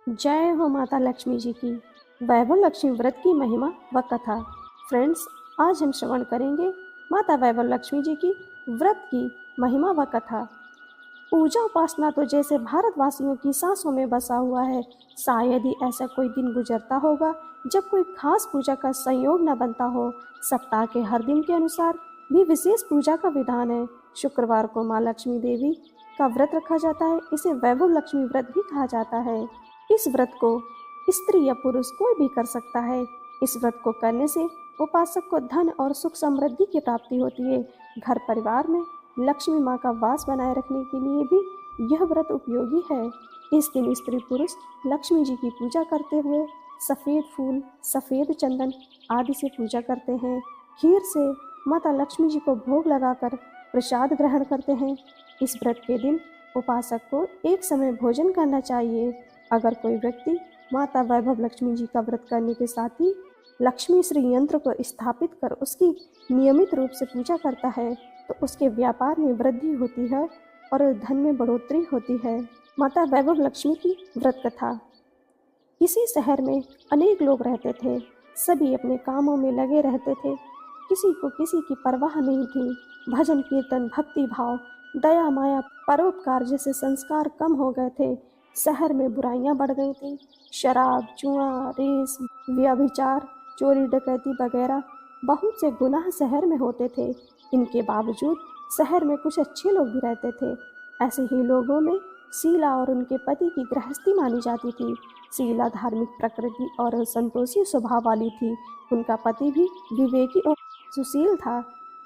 जय हो माता लक्ष्मी जी की। वैभव लक्ष्मी व्रत की महिमा व कथा। फ्रेंड्स, आज हम श्रवण करेंगे माता वैभव लक्ष्मी जी की व्रत की महिमा व कथा। पूजा उपासना तो जैसे भारतवासियों की सांसों में बसा हुआ है। शायद ही ऐसा कोई दिन गुजरता होगा जब कोई खास पूजा का संयोग न बनता हो। सप्ताह के हर दिन के अनुसार भी विशेष पूजा का विधान है। शुक्रवार को माँ लक्ष्मी देवी का व्रत रखा जाता है। इसे वैभव लक्ष्मी व्रत भी कहा जाता है। इस व्रत को स्त्री या पुरुष कोई भी कर सकता है। इस व्रत को करने से उपासक को धन और सुख समृद्धि की प्राप्ति होती है। घर परिवार में लक्ष्मी माँ का वास बनाए रखने के लिए भी यह व्रत उपयोगी है। इस दिन स्त्री पुरुष लक्ष्मी जी की पूजा करते हुए सफ़ेद फूल, सफ़ेद चंदन आदि से पूजा करते हैं। खीर से माता लक्ष्मी जी को भोग लगाकर प्रसाद ग्रहण करते हैं। इस व्रत के दिन उपासक को एक समय भोजन करना चाहिए। अगर कोई व्यक्ति माता वैभव लक्ष्मी जी का व्रत करने के साथ ही लक्ष्मी श्री यंत्र को स्थापित कर उसकी नियमित रूप से पूजा करता है तो उसके व्यापार में वृद्धि होती है और धन में बढ़ोतरी होती है। माता वैभव लक्ष्मी की व्रत कथा। किसी शहर में अनेक लोग रहते थे। सभी अपने कामों में लगे रहते थे। किसी को किसी की परवाह नहीं थी। भजन कीर्तन, भक्ति भाव, दया माया, परोपकार जैसे संस्कार कम हो गए थे। शहर में बुराइयां बढ़ गई थी। शराब, जुआ, रेस, व्यभिचार, चोरी डकैती वगैरह बहुत से गुनाह शहर में होते थे। इनके बावजूद शहर में कुछ अच्छे लोग भी रहते थे। ऐसे ही लोगों में शीला और उनके पति की गृहस्थी मानी जाती थी। शीला धार्मिक प्रकृति और संतोषी स्वभाव वाली थी। उनका पति भी विवेकी और सुशील था।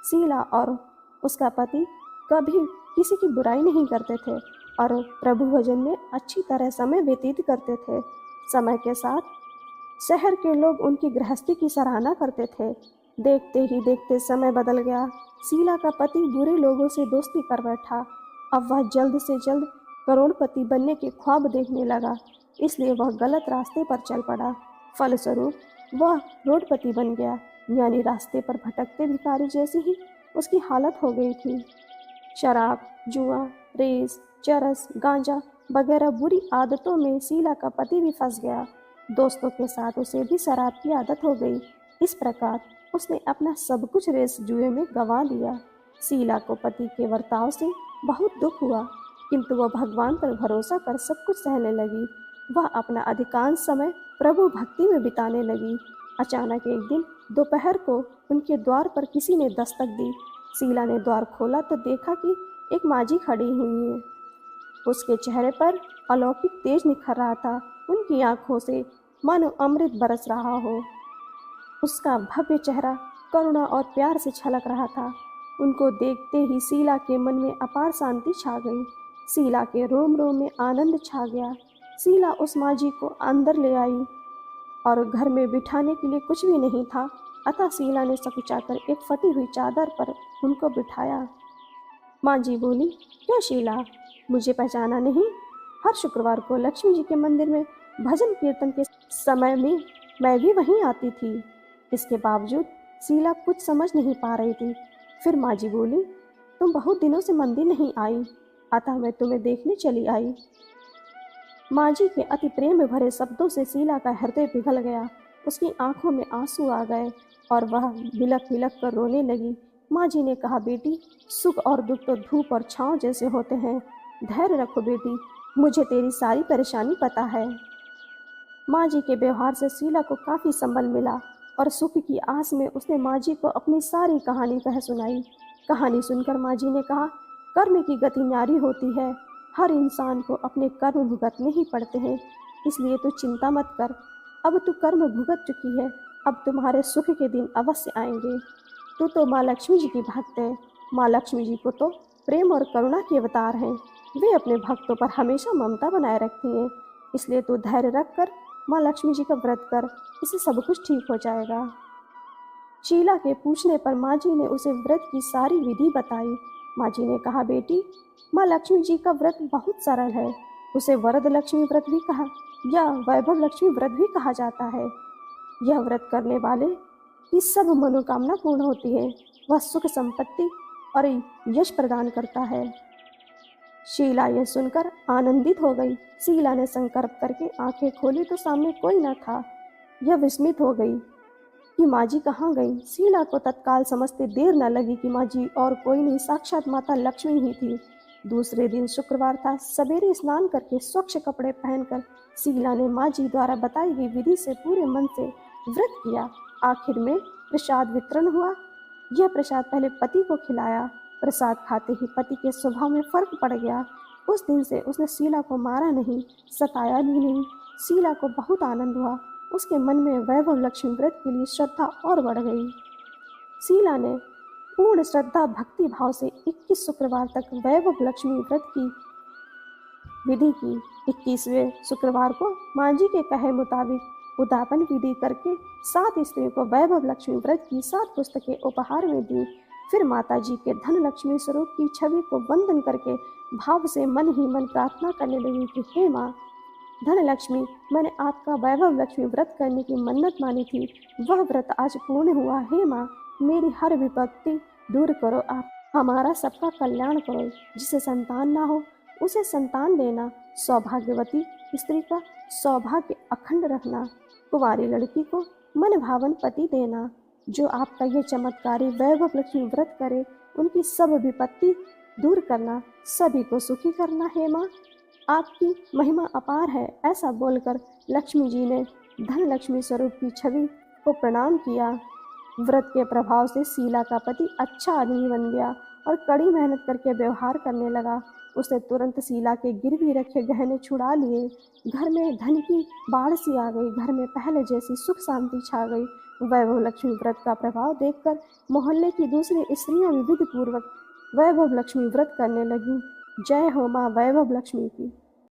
शीला और उसका पति कभी किसी की बुराई नहीं करते थे और प्रभु भजन में अच्छी तरह समय व्यतीत करते थे। समय के साथ शहर के लोग उनकी गृहस्थी की सराहना करते थे। देखते ही देखते समय बदल गया। शीला का पति बुरे लोगों से दोस्ती कर बैठा। अब वह जल्द से जल्द करोड़पति बनने के ख्वाब देखने लगा, इसलिए वह गलत रास्ते पर चल पड़ा। फलस्वरूप वह रोडपति बन गया, यानी रास्ते पर भटकते भिखारी जैसी ही उसकी हालत हो गई थी। शराब, जुआ, रेस, चरस, गांजा वगैरह बुरी आदतों में शीला का पति भी फंस गया। दोस्तों के साथ उसे भी शराब की आदत हो गई। इस प्रकार उसने अपना सब कुछ रेस जुए में गंवा दिया। शीला को पति के बर्ताव से बहुत दुख हुआ, किंतु वह भगवान पर भरोसा कर सब कुछ सहने लगी। वह अपना अधिकांश समय प्रभु भक्ति में बिताने लगी। अचानक एक दिन दोपहर को उनके द्वार पर किसी ने दस्तक दी। शीला ने द्वार खोला तो देखा कि एक माँझी खड़ी हुई है। उसके चेहरे पर अलौकिक तेज निखर रहा था। उनकी आंखों से मानो अमृत बरस रहा हो। उसका भव्य चेहरा करुणा और प्यार से छलक रहा था। उनको देखते ही शीला के मन में अपार शांति छा गई। शीला के रोम रोम में आनंद छा गया। शीला उस माँझी को अंदर ले आई और घर में बिठाने के लिए कुछ भी नहीं था, अतः शीला ने सकुचाकर एक फटी हुई चादर पर उनको बिठाया। माँ जी बोली, क्यों शीला, मुझे पहचाना नहीं? हर शुक्रवार को लक्ष्मी जी के मंदिर में भजन कीर्तन के समय में मैं भी वहीं आती थी। इसके बावजूद शीला कुछ समझ नहीं पा रही थी। फिर माँ जी बोली, तुम बहुत दिनों से मंदिर नहीं आई, अतः मैं तुम्हें देखने चली आई। माँ जी के अति प्रेम में भरे शब्दों से शीला का हृदय पिघल गया। उसकी आंखों में आंसू आ गए और वह बिलख बिलख कर रोने लगी। माँ जी ने कहा, बेटी, सुख और दुख तो धूप और छांव जैसे होते हैं। धैर्य रखो बेटी, मुझे तेरी सारी परेशानी पता है। माँ जी के व्यवहार से शीला को काफ़ी संबल मिला और सुख की आस में उसने माँ जी को अपनी सारी कहानी कह सुनाई। कहानी सुनकर माँ जी ने कहा, कर्म की गति न्यारी होती है। हर इंसान को अपने कर्म भुगतने ही पड़ते हैं, इसलिए तू चिंता मत कर। अब तू कर्म भुगत चुकी है, अब तुम्हारे सुख के दिन अवश्य आएंगे। तू तो माँ लक्ष्मी जी की भक्त है। माँ लक्ष्मी जी को तो प्रेम और करुणा के अवतार हैं। वे अपने भक्तों पर हमेशा ममता बनाए रखती हैं, इसलिए तू धैर्य रख कर माँ लक्ष्मी जी का व्रत कर, इससे सब कुछ ठीक हो जाएगा। शीला के पूछने पर माँ जी ने उसे व्रत की सारी विधि बताई। माँ जी ने कहा, बेटी, माँ लक्ष्मी जी का व्रत बहुत सरल है। उसे वरद लक्ष्मी व्रत भी कहा या वैभव लक्ष्मी व्रत भी कहा जाता है। यह व्रत करने वाले की सब मनोकामना पूर्ण होती है। वह सुख संपत्ति और यश प्रदान करता है। शीला यह सुनकर आनंदित हो गई। शीला ने संकल्प करके आंखें खोली तो सामने कोई न था। यह विस्मित हो गई कि माँ जी कहाँ गई। शीला को तत्काल समझते देर न लगी कि माँ जी और कोई नहीं, साक्षात माता लक्ष्मी ही थी। दूसरे दिन शुक्रवार था। सवेरे स्नान करके स्वच्छ कपड़े पहनकर शीला ने माँ जी द्वारा बताई गई विधि से पूरे मन से व्रत किया। आखिर में प्रसाद वितरण हुआ। यह प्रसाद पहले पति को खिलाया। प्रसाद खाते ही पति के स्वभाव में फर्क पड़ गया। उस दिन से उसने शीला को मारा नहीं, सताया भी नहीं। शीला को बहुत आनंद हुआ। उसके मन में वैभव लक्ष्मी व्रत के लिए श्रद्धा और बढ़ गई। शीला ने पूर्ण श्रद्धा भक्ति भाव से 21 शुक्रवार तक वैभव लक्ष्मी व्रत की विधि की। 21वें शुक्रवार को माँ जी के कहे मुताबिक उद्यापन विधि करके 7 स्त्रियों को वैभव लक्ष्मी व्रत की 7 पुस्तकें उपहार में दी। फिर माता जी के धन लक्ष्मी स्वरूप की छवि को वंदन करके भाव से मन ही मन प्रार्थना करने लगी कि हे माँ धन लक्ष्मी, मैंने आपका वैभव लक्ष्मी व्रत करने की मन्नत मानी थी, वह व्रत आज पूर्ण हुआ। हे माँ, मेरी हर विपत्ति दूर करो, आप हमारा सबका कल्याण करो। जिसे संतान ना हो उसे संतान देना, सौभाग्यवती स्त्री का सौभाग्य अखंड रखना, कुंवारी लड़की को मन भावन पति देना। जो आपका ये चमत्कारी वैभव लक्ष्मी व्रत करे उनकी सब विपत्ति दूर करना, सभी को सुखी करना। हे माँ, आपकी महिमा अपार है। ऐसा बोलकर लक्ष्मी जी ने धन लक्ष्मी स्वरूप की छवि को प्रणाम किया। व्रत के प्रभाव से शीला का पति अच्छा आदमी बन गया और कड़ी मेहनत करके व्यवहार करने लगा। उसने तुरंत शीला के गिरवी रखे गहने छुड़ा लिए। घर में धन की बाढ़ सी आ गई। घर में पहले जैसी सुख शांति छा गई। वैभव लक्ष्मी व्रत का प्रभाव देखकर मोहल्ले की दूसरी स्त्रियां विधि पूर्वक वैभव लक्ष्मी व्रत करने लगी। जय हो माँ वैभव लक्ष्मी की।